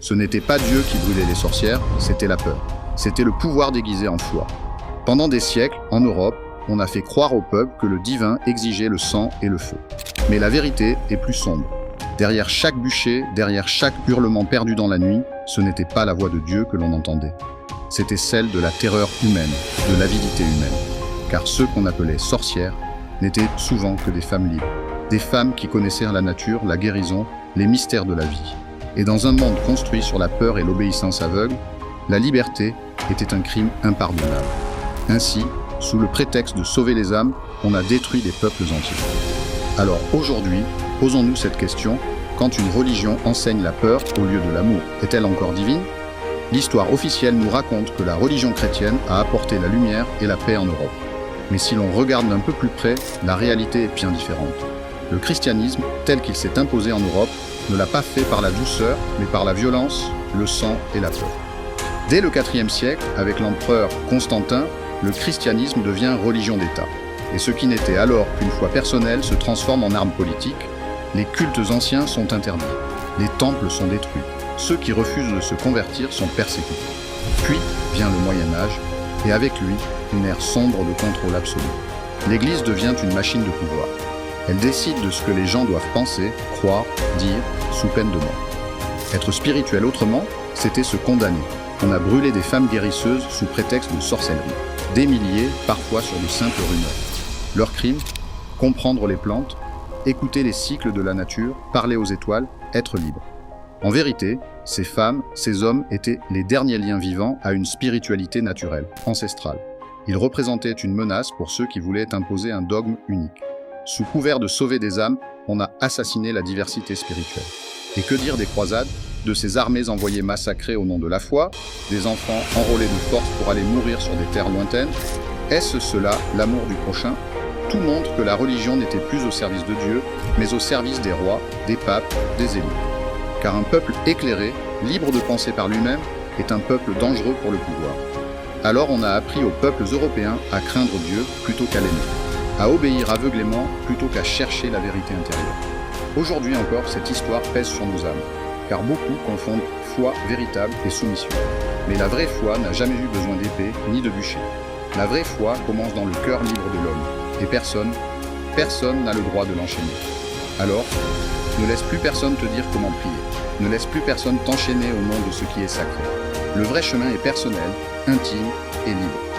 Ce n'était pas Dieu qui brûlait les sorcières, c'était la peur. C'était le pouvoir déguisé en foi. Pendant des siècles, en Europe, on a fait croire au peuple que le divin exigeait le sang et le feu. Mais la vérité est plus sombre. Derrière chaque bûcher, derrière chaque hurlement perdu dans la nuit, ce n'était pas la voix de Dieu que l'on entendait. C'était celle de la terreur humaine, de l'avidité humaine. Car ceux qu'on appelait sorcières n'étaient souvent que des femmes libres. Des femmes qui connaissaient la nature, la guérison, les mystères de la vie. Et dans un monde construit sur la peur et l'obéissance aveugle, la liberté était un crime impardonnable. Ainsi, sous le prétexte de sauver les âmes, on a détruit des peuples entiers. Alors aujourd'hui, posons-nous cette question, quand une religion enseigne la peur au lieu de l'amour, est-elle encore divine ? L'histoire officielle nous raconte que la religion chrétienne a apporté la lumière et la paix en Europe. Mais si l'on regarde d'un peu plus près, la réalité est bien différente. Le christianisme, tel qu'il s'est imposé en Europe, ne l'a pas fait par la douceur, mais par la violence, le sang et la peur. Dès le IVe siècle, avec l'empereur Constantin, le christianisme devient religion d'État. Et ce qui n'était alors qu'une foi personnelle se transforme en arme politique. Les cultes anciens sont interdits. Les temples sont détruits. Ceux qui refusent de se convertir sont persécutés. Puis vient le Moyen-Âge, et avec lui, une ère sombre de contrôle absolu. L'Église devient une machine de pouvoir. Elle décide de ce que les gens doivent penser, croire, dire, sous peine de mort. Être spirituel autrement, c'était se condamner. On a brûlé des femmes guérisseuses sous prétexte de sorcellerie. Des milliers, parfois sur de simples rumeurs. Leur crime, comprendre les plantes, écouter les cycles de la nature, parler aux étoiles, être libre. En vérité, ces femmes, ces hommes étaient les derniers liens vivants à une spiritualité naturelle, ancestrale. Ils représentaient une menace pour ceux qui voulaient imposer un dogme unique. Sous couvert de sauver des âmes, on a assassiné la diversité spirituelle. Et que dire des croisades, de ces armées envoyées massacrer au nom de la foi, des enfants enrôlés de force pour aller mourir sur des terres lointaines? Est-ce cela, l'amour du prochain? Tout montre que la religion n'était plus au service de Dieu, mais au service des rois, des papes, des élus. Car un peuple éclairé, libre de penser par lui-même, est un peuple dangereux pour le pouvoir. Alors on a appris aux peuples européens à craindre Dieu plutôt qu'à l'aimer, à obéir aveuglément plutôt qu'à chercher la vérité intérieure. Aujourd'hui encore, cette histoire pèse sur nos âmes, car beaucoup confondent foi véritable et soumission. Mais la vraie foi n'a jamais eu besoin d'épée ni de bûcher. La vraie foi commence dans le cœur libre de l'homme, et personne n'a le droit de l'enchaîner. Alors, ne laisse plus personne te dire comment prier. Ne laisse plus personne t'enchaîner au nom de ce qui est sacré. Le vrai chemin est personnel, intime et libre.